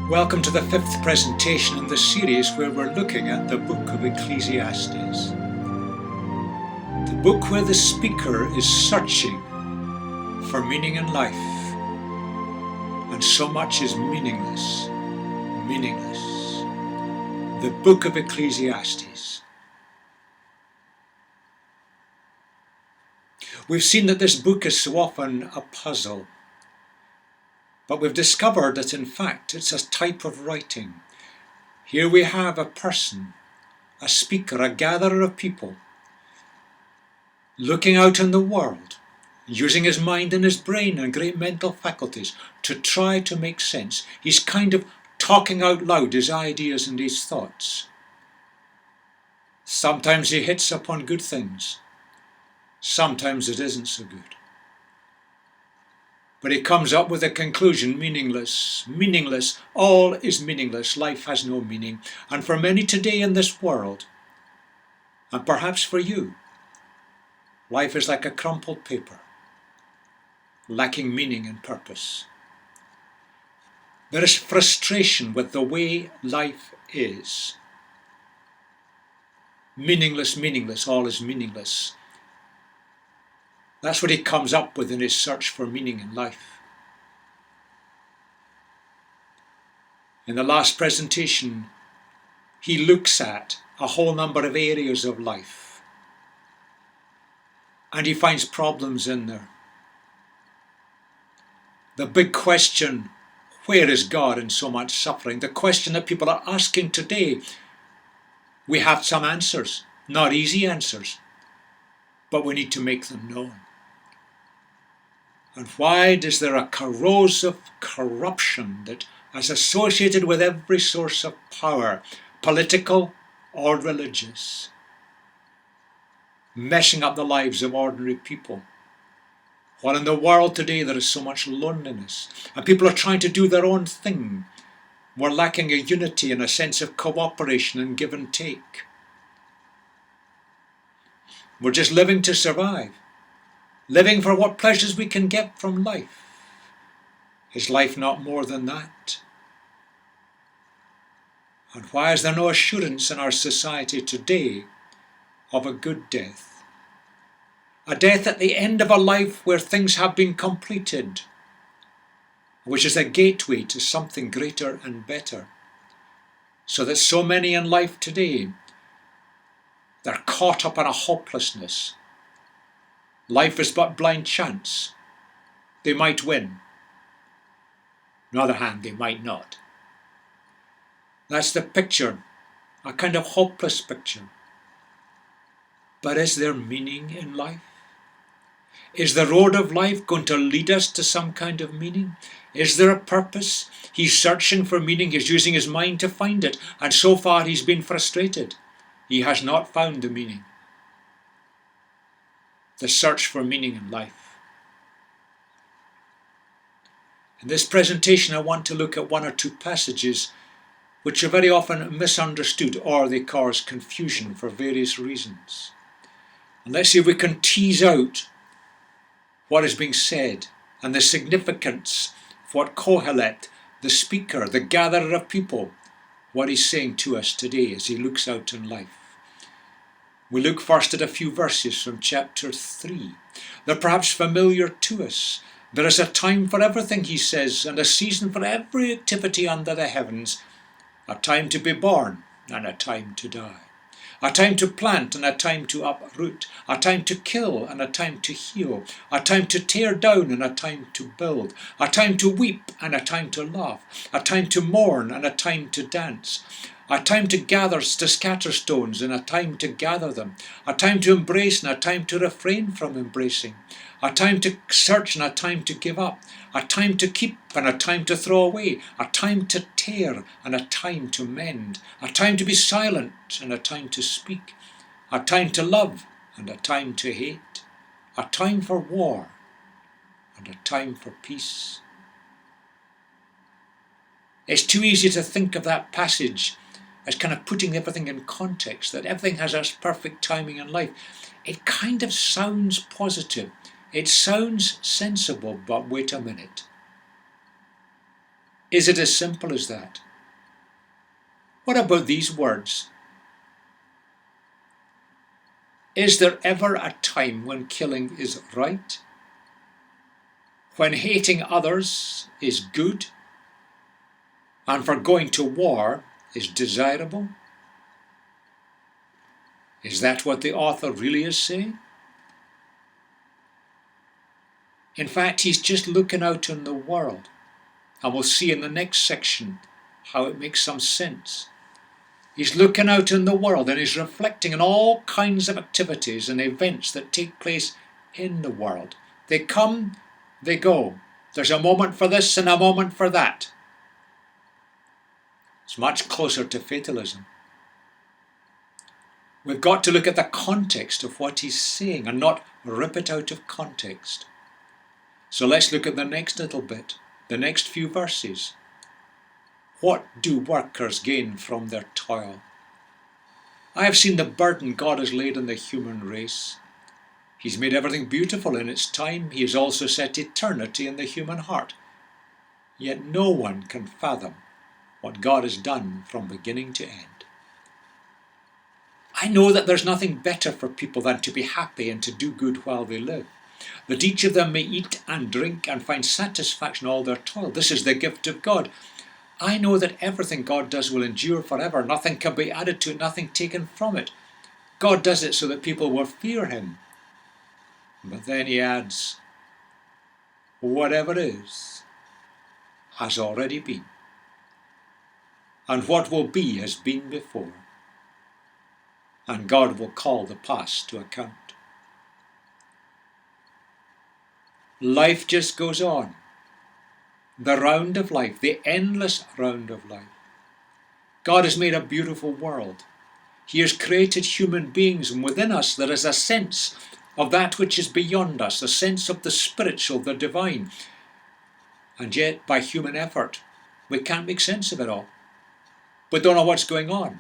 Welcome to the fifth presentation in the series where we're looking at the book of Ecclesiastes. The book where the speaker is searching for meaning in life, and so much is meaningless. The book of Ecclesiastes. We've seen that this book is so often a puzzle. But we've discovered that in fact it's a type of writing. Here we have a person, a speaker, a gatherer of people, looking out in the world, using his mind and his brain and great mental faculties to try to make sense. He's kind of talking out loud his ideas and his thoughts. Sometimes he hits upon good things. Sometimes it isn't so good. But he comes up with a conclusion: meaningless, all is meaningless, life has no meaning. And for many today in this world, and perhaps for you, life is like a crumpled paper, lacking meaning and purpose. There is frustration with the way life is. Meaningless, all is meaningless. That's what he comes up with in his search for meaning in life. In the last presentation, he looks at a whole number of areas of life, and he finds problems in there. The big question, where is God in so much suffering? The question that people are asking today. We have some answers, not easy answers, but we need to make them known. And why is there a corrosive corruption that is associated with every source of power, political or religious, messing up the lives of ordinary people? While in the world today there is so much loneliness, and people are trying to do their own thing, we're lacking a unity and a sense of cooperation and give and take. We're just living to survive. Living for what pleasures we can get from life. Is life not more than that? And why is there no assurance in our society today of a good death? A death at the end of a life where things have been completed, which is a gateway to something greater and better. So that so many in life today, they're caught up in a hopelessness. Life is but blind chance. They might win. On the other hand, they might not. That's the picture, a kind of hopeless picture. But is there meaning in life? Is the road of life going to lead us to some kind of meaning? Is there a purpose? He's searching for meaning. He's using his mind to find it. And so far he's been frustrated. He has not found the meaning. The search for meaning in life. In this presentation, I want to look at one or two passages which are very often misunderstood, or they cause confusion for various reasons. And let's see if we can tease out what is being said and the significance of what Kohelet, the speaker, the gatherer of people, what he's saying to us today as he looks out in life. We look first at a few verses from chapter 3. They're perhaps familiar to us. There is a time for everything, he says, and a season for every activity under the heavens. A time to be born and a time to die. A time to plant and a time to uproot. A time to kill and a time to heal. A time to tear down and a time to build. A time to weep and a time to laugh. A time to mourn and a time to dance. A time to scatter stones and a time to gather them. A time to embrace and a time to refrain from embracing. A time to search and a time to give up. A time to keep and a time to throw away. A time to tear and a time to mend. A time to be silent and a time to speak. A time to love and a time to hate. A time for war and a time for peace. It's too easy to think of that passage as kind of putting everything in context, that everything has its perfect timing in life. It kind of sounds positive. It sounds sensible, but wait a minute. Is it as simple as that? What about these words? Is there ever a time when killing is right? When hating others is good? And for going to war is desirable? Is that what the author really is saying? In fact, he's just looking out in the world. And we'll see in the next section how it makes some sense. He's looking out in the world and he's reflecting on all kinds of activities and events that take place in the world. They come, they go. There's a moment for this and a moment for that. It's much closer to fatalism. We've got to look at the context of what he's saying and not rip it out of context. So let's look at the next little bit, the next few verses. What do workers gain from their toil? I have seen the burden God has laid on the human race. He's made everything beautiful in its time. He has also set eternity in the human heart. Yet no one can fathom what God has done from beginning to end. I know that there's nothing better for people than to be happy and to do good while they live, that each of them may eat and drink and find satisfaction in all their toil. This is the gift of God. I know that everything God does will endure forever. Nothing can be added to it, nothing taken from it. God does it so that people will fear him. But then he adds, whatever is, has already been. And what will be has been before. And God will call the past to account. Life just goes on. The round of life, the endless round of life. God has made a beautiful world. He has created human beings, and within us there is a sense of that which is beyond us, a sense of the spiritual, the divine. And yet, by human effort, we can't make sense of it all. We don't know what's going on.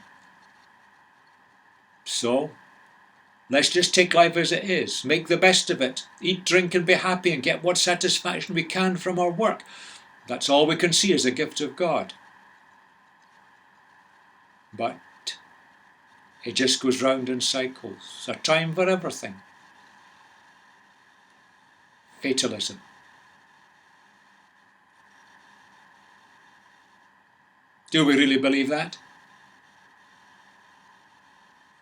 So, let's just take life as it is, make the best of it, eat, drink and be happy and get what satisfaction we can from our work. That's all we can see as a gift of God. But it just goes round in cycles. A time for everything. Fatalism. Do we really believe that?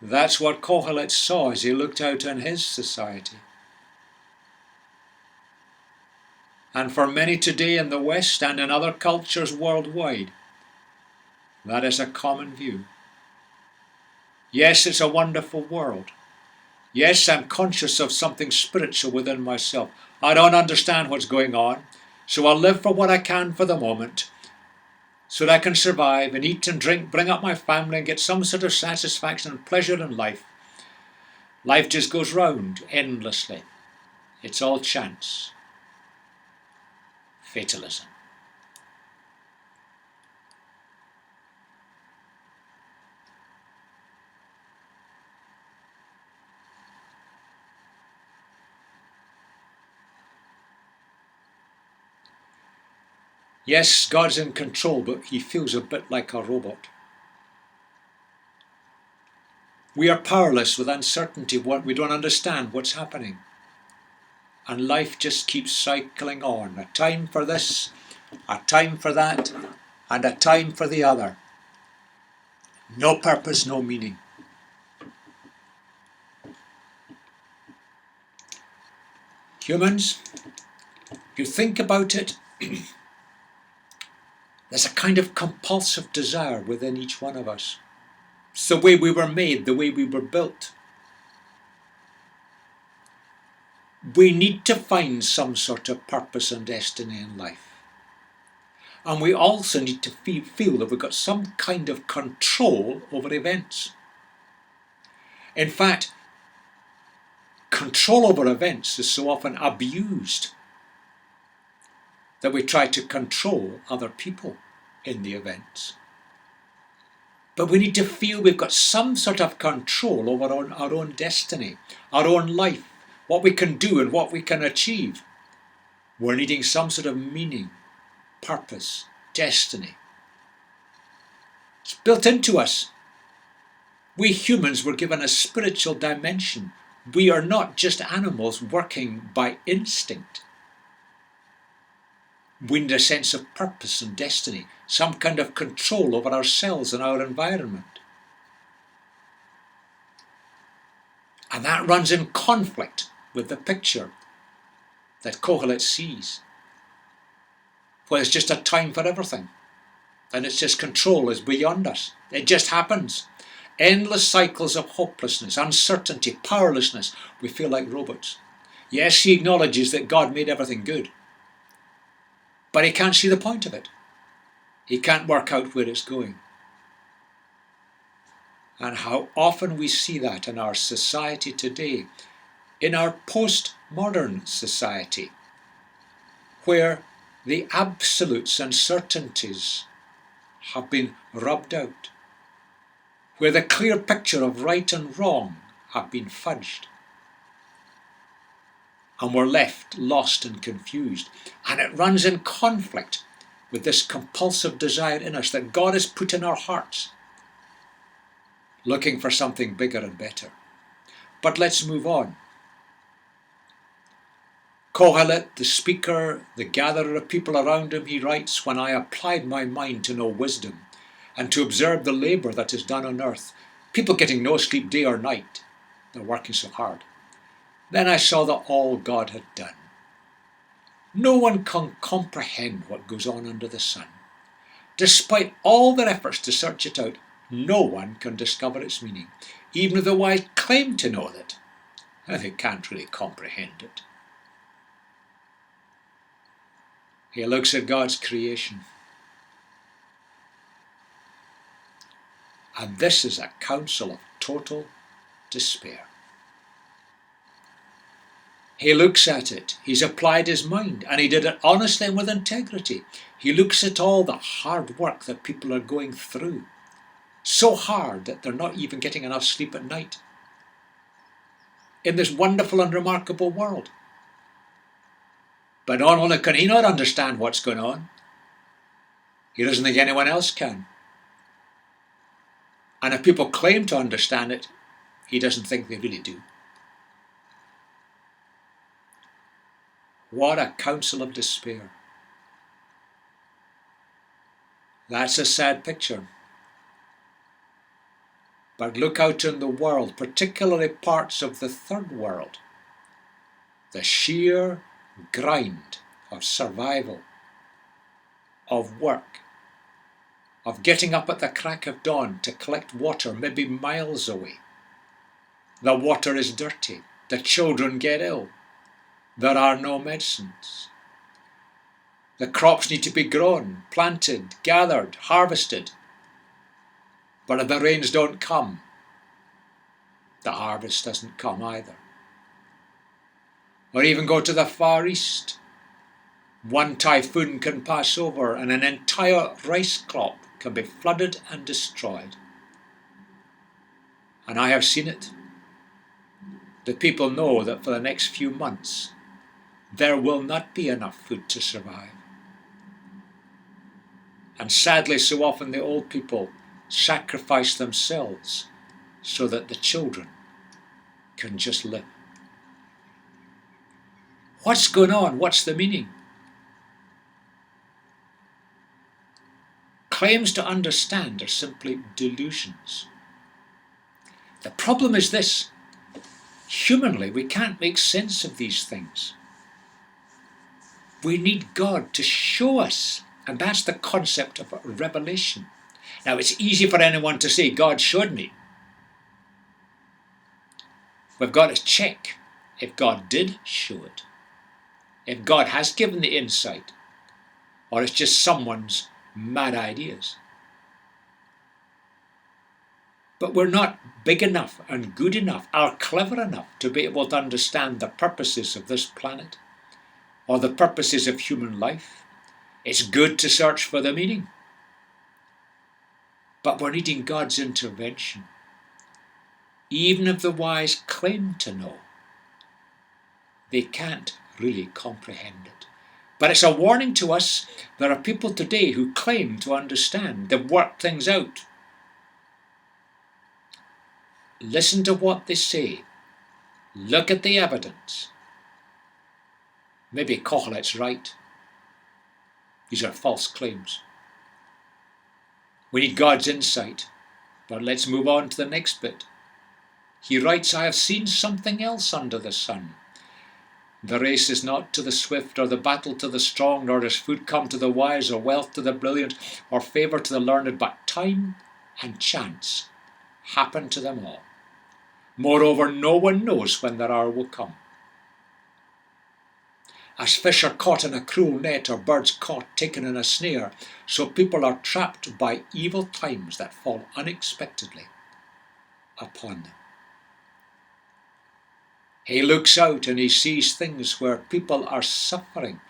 That's what Kohelet saw as he looked out on his society. And for many today in the West and in other cultures worldwide, that is a common view. Yes, it's a wonderful world. Yes, I'm conscious of something spiritual within myself. I don't understand what's going on, so I'll live for what I can for the moment, so that I can survive and eat and drink, bring up my family and get some sort of satisfaction and pleasure in life. Life just goes round endlessly. It's all chance. Fatalism. Yes, God's in control, but he feels a bit like a robot. We are powerless with uncertainty. We don't understand what's happening. And life just keeps cycling on. A time for this, a time for that, and a time for the other. No purpose, no meaning. Humans, if you think about it, there's a kind of compulsive desire within each one of us. It's the way we were made, the way we were built. We need to find some sort of purpose and destiny in life. And we also need to feel that we've got some kind of control over events. In fact, control over events is so often abused that we try to control other people in the events. But we need to feel we've got some sort of control over our own destiny, our own life, what we can do and what we can achieve. We're needing some sort of meaning, purpose, destiny. It's built into us. We humans were given a spiritual dimension. We are not just animals working by instinct. We need a sense of purpose and destiny, some kind of control over ourselves and our environment. And that runs in conflict with the picture that Kohelet sees, where it's just a time for everything. And it's just control is beyond us. It just happens. Endless cycles of hopelessness, uncertainty, powerlessness. We feel like robots. Yes, he acknowledges that God made everything good, but he can't see the point of it. He can't work out where it's going. And how often we see that in our society today, in our post-modern society, where the absolutes and certainties have been rubbed out, where the clear picture of right and wrong have been fudged, and we're left lost and confused. And it runs in conflict with this compulsive desire in us that God has put in our hearts, looking for something bigger and better. But let's move on. Kohelet, the speaker, the gatherer of people around him, he writes, "When I applied my mind to know wisdom and to observe the labour that is done on earth, people getting no sleep day or night, they're working so hard, then I saw that all God had done. No one can comprehend what goes on under the sun. Despite all their efforts to search it out, no one can discover its meaning. Even if the wise claim to know it, they can't really comprehend it." He looks at God's creation. And this is a counsel of total despair. He looks at it. He's applied his mind, and he did it honestly and with integrity. He looks at all the hard work that people are going through. So hard that they're not even getting enough sleep at night. In this wonderful and remarkable world. But not only can he not understand what's going on, he doesn't think anyone else can. And if people claim to understand it, he doesn't think they really do. What a counsel of despair. That's a sad picture. But look out in the world, particularly parts of the third world. The sheer grind of survival, of work, of getting up at the crack of dawn to collect water maybe miles away. The water is dirty. The children get ill. There are no medicines. The crops need to be grown, planted, gathered, harvested. But if the rains don't come, the harvest doesn't come either. Or even go to the Far East. One typhoon can pass over and an entire rice crop can be flooded and destroyed. And I have seen it. The people know that for the next few months, there will not be enough food to survive. And sadly, so often the old people sacrifice themselves so that the children can just live. What's going on? What's the meaning? Claims to understand are simply delusions. The problem is this: humanly, we can't make sense of these things. We need God to show us, and that's the concept of revelation. Now, it's easy for anyone to say, God showed me. We've got to check if God did show it, if God has given the insight, or it's just someone's mad ideas. But we're not big enough and good enough or clever enough to be able to understand the purposes of this planet or the purposes of human life. It's good to search for the meaning, but we're needing God's intervention. Even if the wise claim to know, they can't really comprehend it. But it's a warning to us. There are people today who claim to understand. They've worked things out. Listen to what they say. Look at the evidence. Maybe Kohelet's right. These are false claims. We need God's insight. But let's move on to the next bit. He writes, I have seen something else under the sun. The race is not to the swift, or the battle to the strong, nor does food come to the wise, or wealth to the brilliant, or favour to the learned, but time and chance happen to them all. Moreover, no one knows when their hour will come. As fish are caught in a cruel net, or birds caught taken in a snare, so people are trapped by evil times that fall unexpectedly upon them. He looks out and he sees things where people are suffering.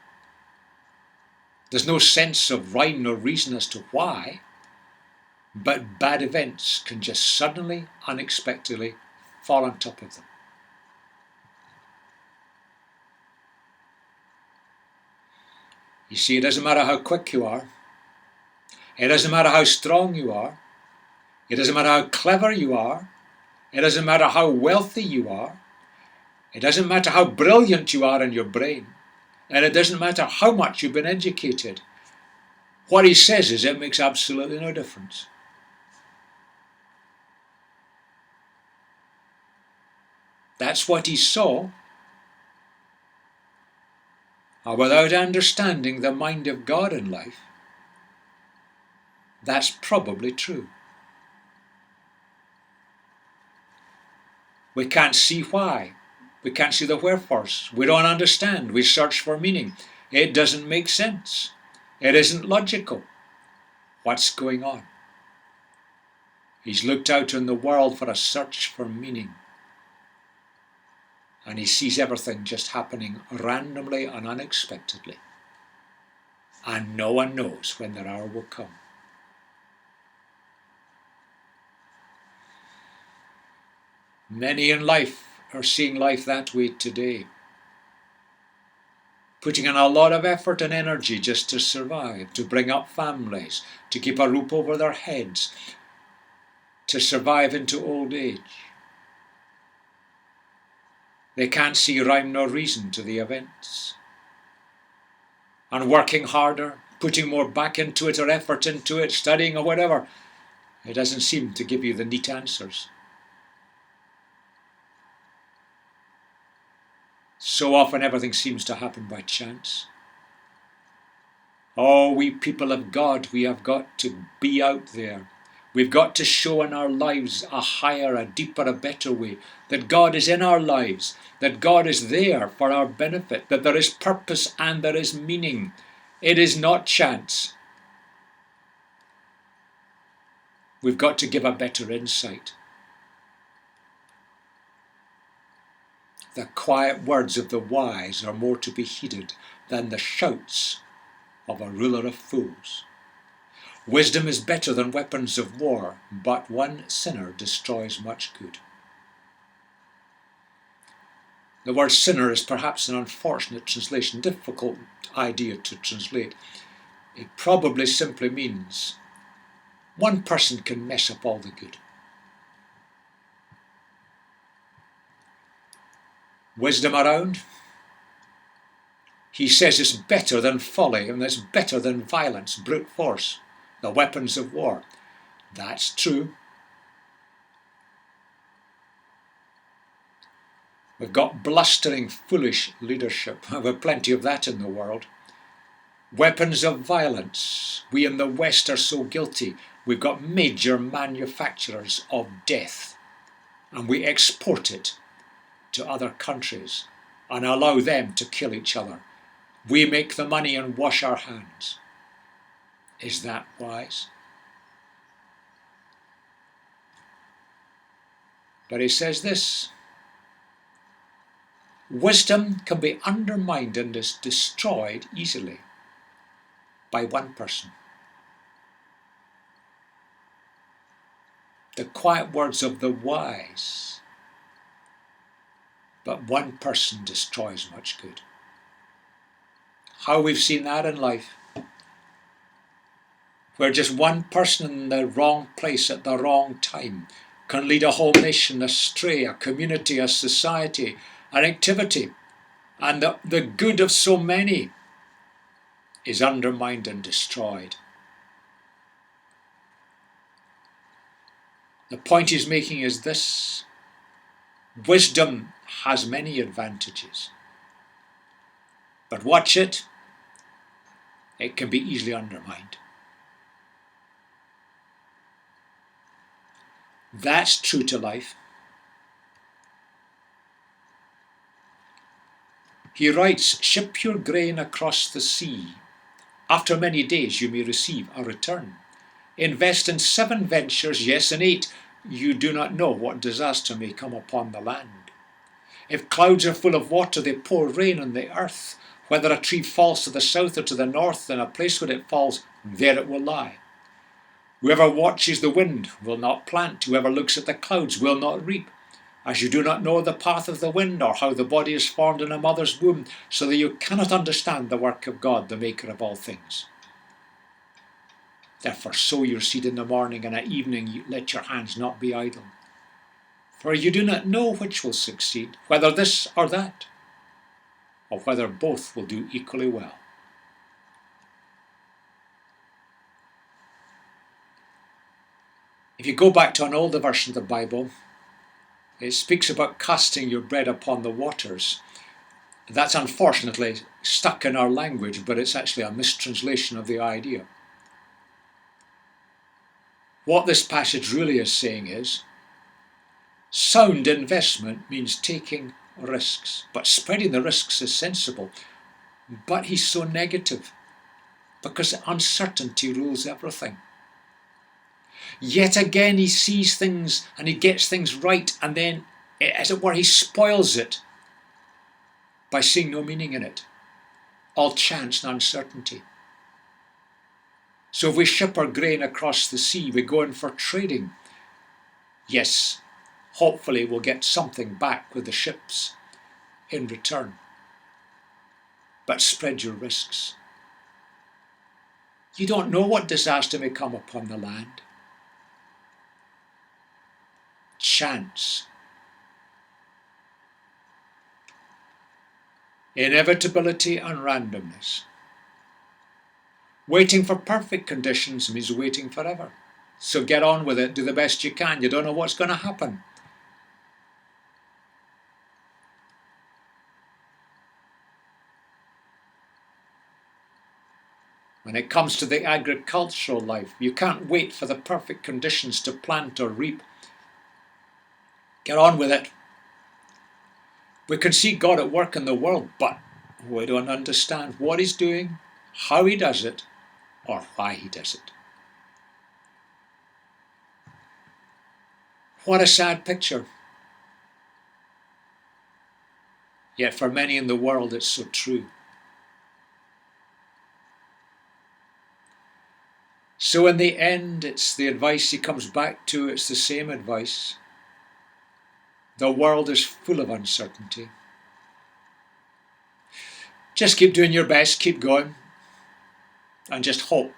There's no sense of rhyme nor reason as to why, but bad events can just suddenly, unexpectedly fall on top of them. You see, it doesn't matter how quick you are. It doesn't matter how strong you are. It doesn't matter how clever you are. It doesn't matter how wealthy you are. It doesn't matter how brilliant you are in your brain. And it doesn't matter how much you've been educated. What he says is it makes absolutely no difference. That's what he saw. Without understanding the mind of God in life, that's probably true. We can't see why. We can't see the wherefores. We don't understand. We search for meaning. It doesn't make sense. It isn't logical. What's going on? He's looked out in the world for a search for meaning. And he sees everything just happening randomly and unexpectedly. And no one knows when their hour will come. Many in life are seeing life that way today. Putting in a lot of effort and energy just to survive, to bring up families, to keep a roof over their heads, to survive into old age. They can't see rhyme nor reason to the events. And working harder, putting more back into it or effort into it, studying or whatever, it doesn't seem to give you the neat answers. So often everything seems to happen by chance. Oh, we people of God, we have got to be out there. We've got to show in our lives a higher, a deeper, a better way. That God is in our lives. That God is there for our benefit. That there is purpose and there is meaning. It is not chance. We've got to give a better insight. The quiet words of the wise are more to be heeded than the shouts of a ruler of fools. Wisdom is better than weapons of war, but one sinner destroys much good. The word sinner is perhaps an unfortunate translation, difficult idea to translate. It probably simply means one person can mess up all the good. Wisdom around? He says it's better than folly and it's better than violence, brute force, the weapons of war. That's true. We've got blustering, foolish leadership. We've got plenty of that in the world. Weapons of violence. We in the West are so guilty. We've got major manufacturers of death, and we export it to other countries and allow them to kill each other. We make the money and wash our hands. Is that wise? But he says this: wisdom can be undermined and is destroyed easily by one person. The quiet words of the wise, but one person destroys much good. How we've seen that in life, where just one person in the wrong place at the wrong time can lead a whole nation astray, a community, a society, an activity, and the good of so many is undermined and destroyed. The point he's making is this: wisdom has many advantages, but watch it, it can be easily undermined. That's true to life. He writes, "Ship your grain across the sea. After many days you may receive a return. Invest in 7 ventures, yes, in 8. You do not know what disaster may come upon the land. If clouds are full of water, they pour rain on the earth. Whether a tree falls to the south or to the north, in a place where it falls, there it will lie. Whoever watches the wind will not plant. Whoever looks at the clouds will not reap. As you do not know the path of the wind, or how the body is formed in a mother's womb, so that you cannot understand the work of God, the maker of all things. Therefore sow your seed in the morning, and at evening let your hands not be idle. For you do not know which will succeed, whether this or that, or whether both will do equally well." If you go back to an older version of the Bible, it speaks about casting your bread upon the waters. That's unfortunately stuck in our language, but it's actually a mistranslation of the idea. What this passage really is saying is, sound investment means taking risks, but spreading the risks is sensible. But he's so negative, because uncertainty rules everything. Yet again, he sees things and he gets things right, and then, as it were, he spoils it by seeing no meaning in it, all chance and uncertainty. So if we ship our grain across the sea, we go in for trading. Yes, hopefully we'll get something back with the ships in return. But spread your risks. You don't know what disaster may come upon the land. Chance, inevitability and randomness. Waiting for perfect conditions means waiting forever. So get on with it, do the best you can. You don't know what's going to happen. When it comes to the agricultural life, you can't wait for the perfect conditions to plant or reap. Get on with it. We can see God at work in the world, but we don't understand what he's doing, how he does it, or why he does it. What a sad picture. Yet for many in the world it's so true. So in the end, it's the advice he comes back to, it's the same advice. The world is full of uncertainty. Just keep doing your best, keep going, and just hope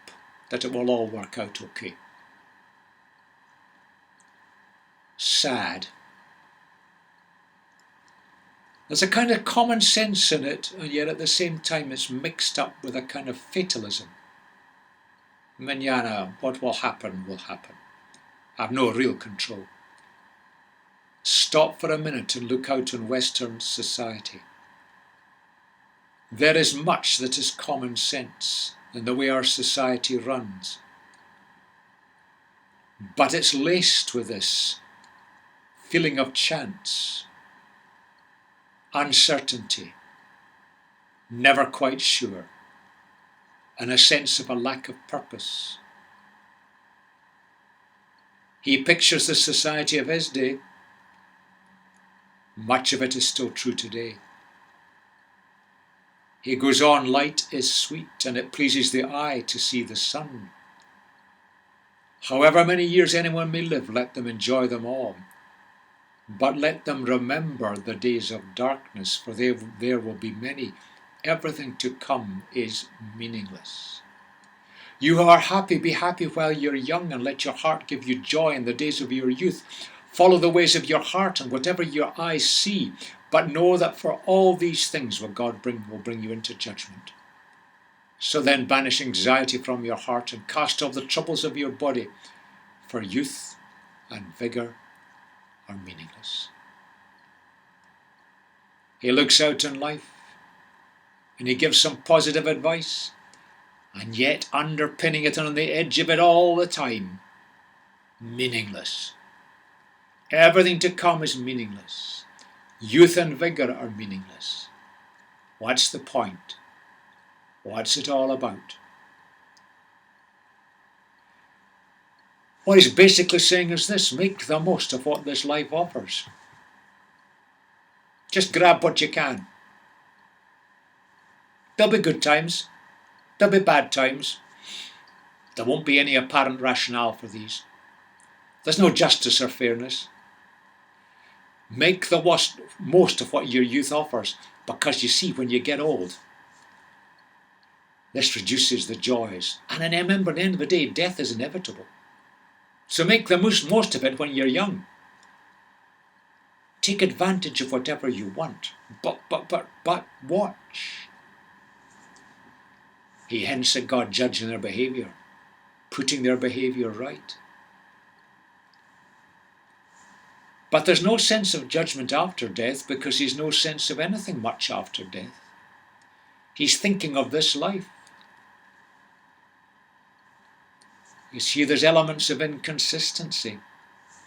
that it will all work out okay. Sad. There's a kind of common sense in it, and yet at the same time it's mixed up with a kind of fatalism. Mañana, what will happen will happen. I have no real control. Stop for a minute and look out on Western society. There is much that is common sense in the way our society runs. But it's laced with this feeling of chance, uncertainty, never quite sure, and a sense of a lack of purpose. He pictures the society of his day. Much of it is still true today. He goes on, light is sweet, and it pleases the eye to see the sun. However many years anyone may live, let them enjoy them all. But let them remember the days of darkness, for there will be many everything to come is meaningless. You who are happy, be happy while you're young, and let your heart give you joy in the days of your youth. Follow the ways of your heart and whatever your eyes see, but know that for all these things will bring you into judgment. So then banish anxiety from your heart and cast off the troubles of your body, for youth and vigour are meaningless. He looks out in life and he gives some positive advice, and yet underpinning it and on the edge of it all the time, meaningless. Everything to come is meaningless. Youth and vigour are meaningless. What's the point? What's it all about? What he's basically saying is this: make the most of what this life offers. Just grab what you can. There'll be good times. There'll be bad times. There won't be any apparent rationale for these. There's no justice or fairness. Make the most of what your youth offers, because you see, when you get old, this reduces the joys. And then remember, at the end of the day, death is inevitable. So make the most of it when you're young. Take advantage of whatever you want. But watch. He hints at God judging their behaviour, putting their behaviour right. But there's no sense of judgment after death, because he's no sense of anything much after death. He's thinking of this life. You see, there's elements of inconsistency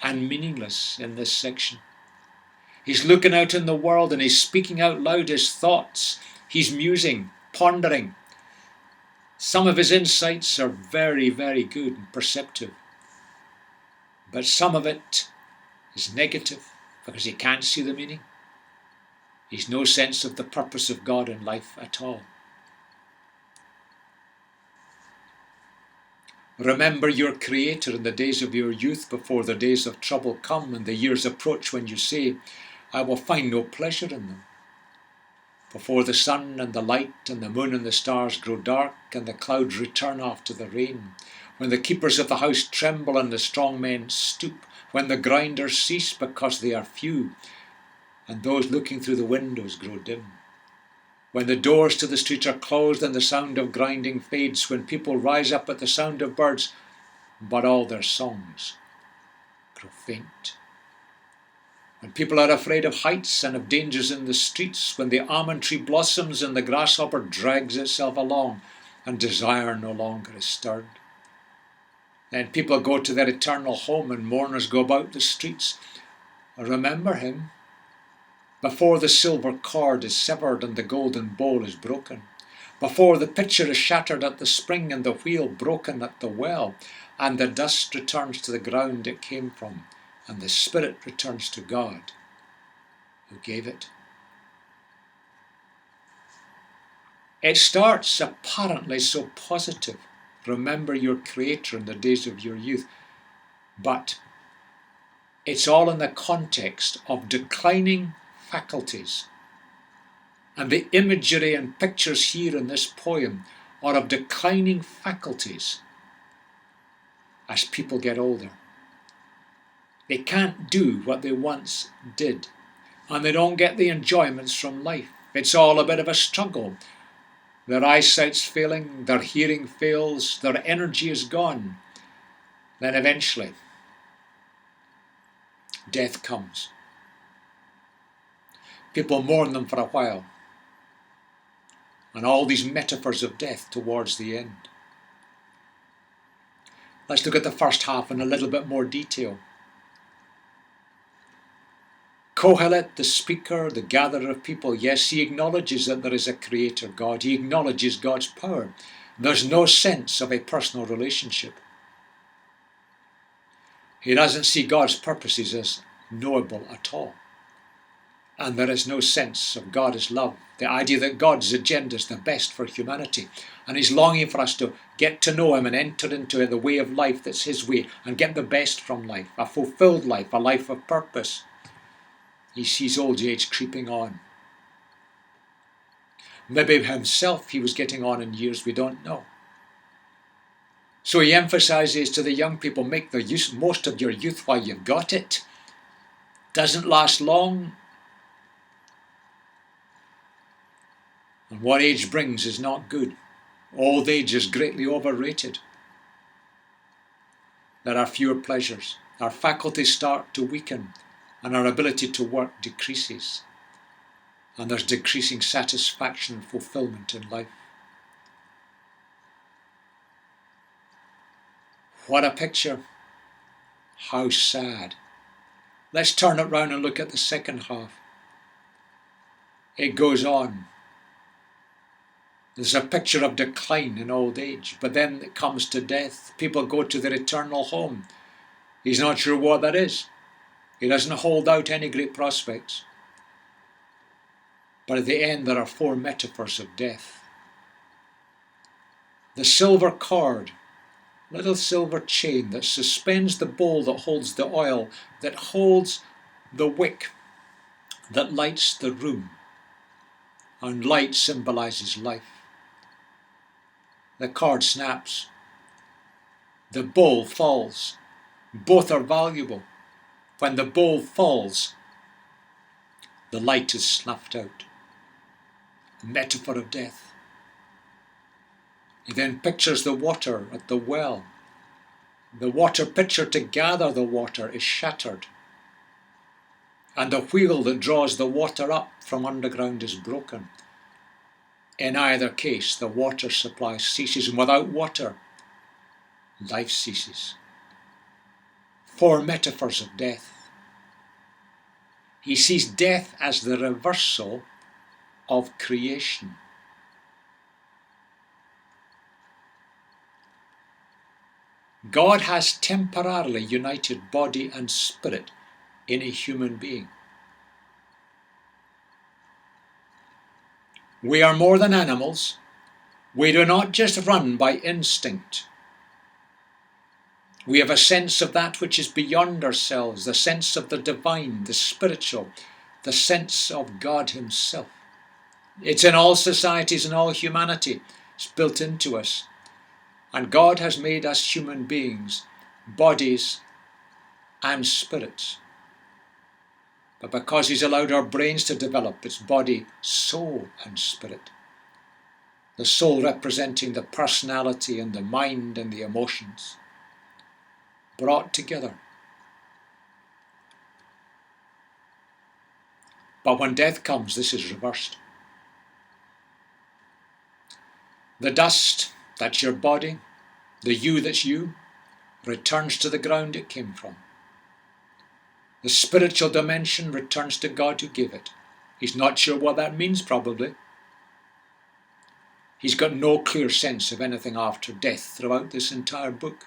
and meaningless in this section. He's looking out in the world and he's speaking out loud his thoughts. He's musing, pondering. Some of his insights are very, very good and perceptive. But some of it is negative because he can't see the meaning. He's no sense of the purpose of God in life at all. Remember your Creator in the days of your youth, before the days of trouble come and the years approach when you say, I will find no pleasure in them. Before the sun and the light and the moon and the stars grow dark and the clouds return after the rain, when the keepers of the house tremble and the strong men stoop, when the grinders cease because they are few and those looking through the windows grow dim, when the doors to the street are closed and the sound of grinding fades, when people rise up at the sound of birds, but all their songs grow faint. When people are afraid of heights and of dangers in the streets, when the almond tree blossoms and the grasshopper drags itself along and desire no longer is stirred. Then people go to their eternal home and mourners go about the streets. Remember him before the silver cord is severed and the golden bowl is broken, before the pitcher is shattered at the spring and the wheel broken at the well, and the dust returns to the ground it came from, and the spirit returns to God who gave it. It starts apparently so positive. Remember your Creator in the days of your youth. But it's all in the context of declining faculties. And the imagery and pictures here in this poem are of declining faculties as people get older. They can't do what they once did, and they don't get the enjoyments from life. It's all a bit of a struggle. Their eyesight's failing, their hearing fails, their energy is gone. Then eventually, death comes. People mourn them for a while, and all these metaphors of death towards the end. Let's look at the first half in a little bit more detail. Kohelet, the speaker, the gatherer of people, yes, he acknowledges that there is a creator God. He acknowledges God's power. There's no sense of a personal relationship. He doesn't see God's purposes as knowable at all. And there is no sense of God as love. The idea that God's agenda is the best for humanity. And he's longing for us to get to know him and enter into the way of life that's his way and get the best from life, a fulfilled life, a life of purpose. He sees old age creeping on. Maybe himself he was getting on in years, we don't know. So he emphasizes to the young people, make the most of your youth while you've got it. Doesn't last long. And what age brings is not good. Old age is greatly overrated. There are fewer pleasures. Our faculties start to weaken and our ability to work decreases. And there's decreasing satisfaction and fulfillment in life. What a picture. How sad. Let's turn it round and look at the second half. It goes on. There's a picture of decline in old age, but then it comes to death. People go to their eternal home. He's not sure what that is. He doesn't hold out any great prospects. But at the end, there are 4 metaphors of death. The silver cord, little silver chain that suspends the bowl that holds the oil, that holds the wick, that lights the room. And light symbolizes life. The cord snaps. The bowl falls. Both are valuable. When the bowl falls, the light is snuffed out. A metaphor of death. He then pictures the water at the well. The water pitcher to gather the water is shattered. And the wheel that draws the water up from underground is broken. In either case, the water supply ceases, and without water, life ceases. 4 metaphors of death. He sees death as the reversal of creation. God has temporarily united body and spirit in a human being. We are more than animals. We do not just run by instinct. We have a sense of that which is beyond ourselves, the sense of the divine, the spiritual, the sense of God himself. It's in all societies and all humanity. It's built into us. And God has made us human beings, bodies and spirits. But because he's allowed our brains to develop, it's body, soul and spirit. The soul representing the personality and the mind and the emotions, brought together. But when death comes, this is reversed. The dust, that's your body, the you that's you, returns to the ground it came from. The spiritual dimension returns to God who gave it. He's not sure what that means, probably. He's got no clear sense of anything after death throughout this entire book.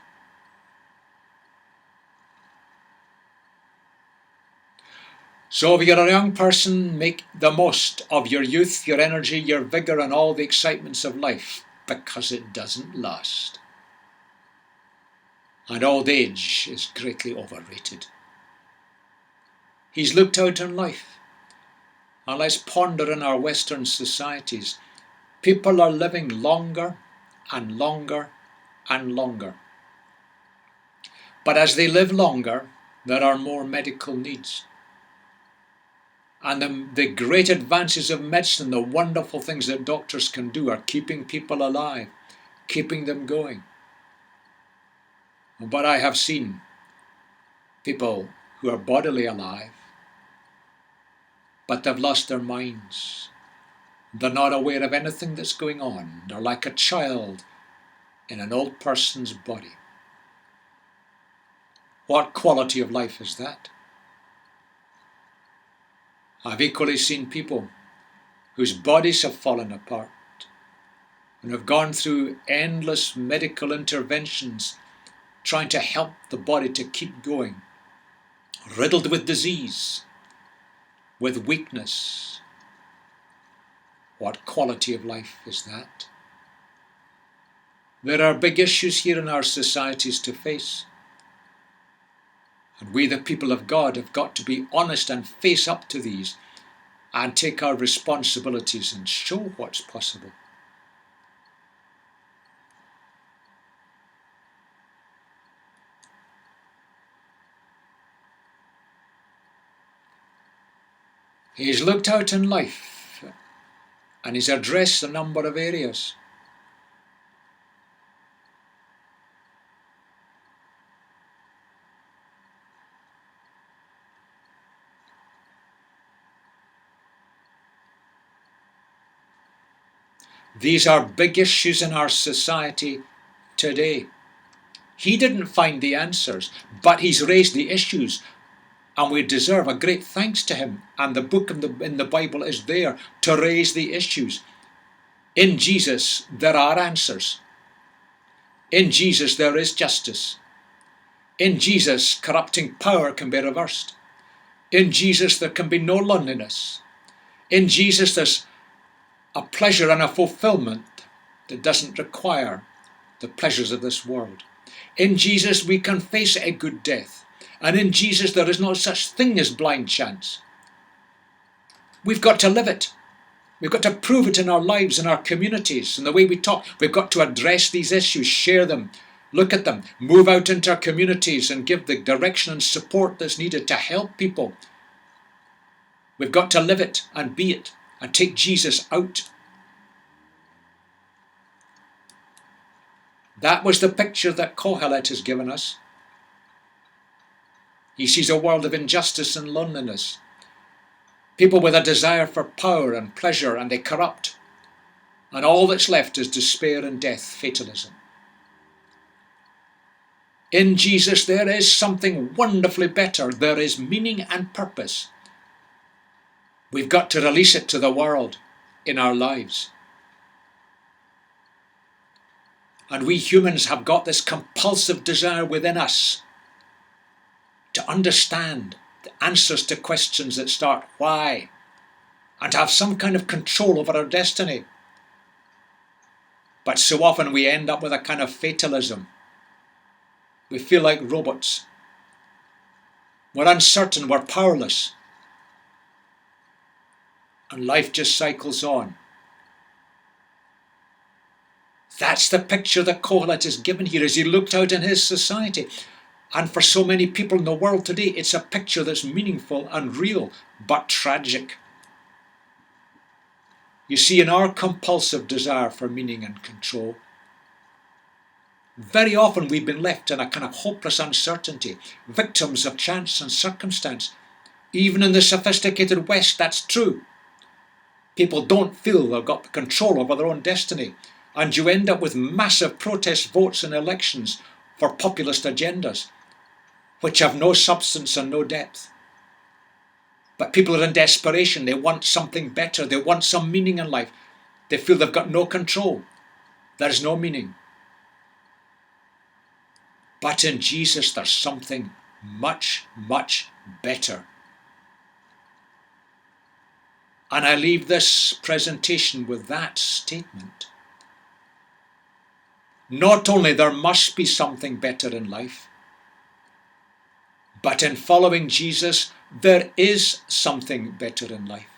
So if you're a young person, make the most of your youth, your energy, your vigour and all the excitements of life, because it doesn't last. And old age is greatly overrated. He's looked out on life. And let's ponder in our Western societies. People are living longer and longer and longer. But as they live longer, there are more medical needs. And the great advances of medicine, the wonderful things that doctors can do are keeping people alive, keeping them going. But I have seen people who are bodily alive, but they've lost their minds. They're not aware of anything that's going on. They're like a child in an old person's body. What quality of life is that? I've equally seen people whose bodies have fallen apart and have gone through endless medical interventions trying to help the body to keep going, riddled with disease, with weakness. What quality of life is that? There are big issues here in our societies to face. And we, the people of God, have got to be honest and face up to these and take our responsibilities and show what's possible. He's looked out in life and he's addressed a number of areas. These are big issues in our society today. He didn't find the answers, but he's raised the issues, and we deserve a great thanks to him. And the book in the Bible is there to raise the issues. In Jesus, there are answers. In Jesus, there is justice. In Jesus, corrupting power can be reversed. In Jesus, there can be no loneliness. In Jesus, there's a pleasure and a fulfillment that doesn't require the pleasures of this world. In Jesus, we can face a good death. And in Jesus, there is no such thing as blind chance. We've got to live it. We've got to prove it in our lives, in our communities, in the way we talk. We've got to address these issues, share them, look at them, move out into our communities and give the direction and support that's needed to help people. We've got to live it and be it and take Jesus out. That was the picture that Kohelet has given us. He sees a world of injustice and loneliness. People with a desire for power and pleasure, and they corrupt. And all that's left is despair and death, fatalism. In Jesus, there is something wonderfully better. There is meaning and purpose. We've got to release it to the world in our lives. And we humans have got this compulsive desire within us to understand the answers to questions that start why, and to have some kind of control over our destiny. But so often we end up with a kind of fatalism. We feel like robots. We're uncertain, we're powerless. And life just cycles on. That's the picture that Kohelet is given here as he looked out in his society. And for so many people in the world today, it's a picture that's meaningful and real, but tragic. You see, in our compulsive desire for meaning and control, very often we've been left in a kind of hopeless uncertainty, victims of chance and circumstance. Even in the sophisticated West, that's true. People don't feel they've got control over their own destiny, and you end up with massive protest votes in elections for populist agendas, which have no substance and no depth. But people are in desperation. They want something better. They want some meaning in life. They feel they've got no control. There's no meaning. But in Jesus, there's something much, much better. And I leave this presentation with that statement. Not only there must be something better in life, but in following Jesus, there is something better in life.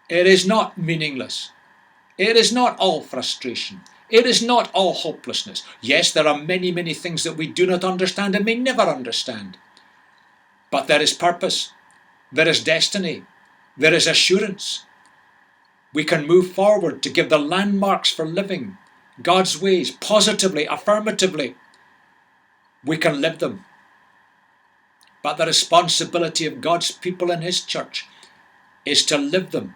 It is not meaningless. It is not all frustration. It is not all hopelessness. Yes, there are many, many things that we do not understand and may never understand. But there is purpose. There is destiny. There is assurance. We can move forward to give the landmarks for living God's ways positively, affirmatively. We can live them. But the responsibility of God's people in his church is to live them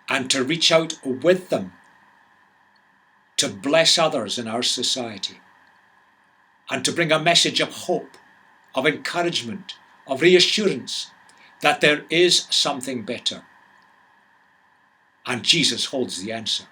and to reach out with them to bless others in our society and to bring a message of hope, of encouragement, of reassurance that there is something better. And Jesus holds the answer.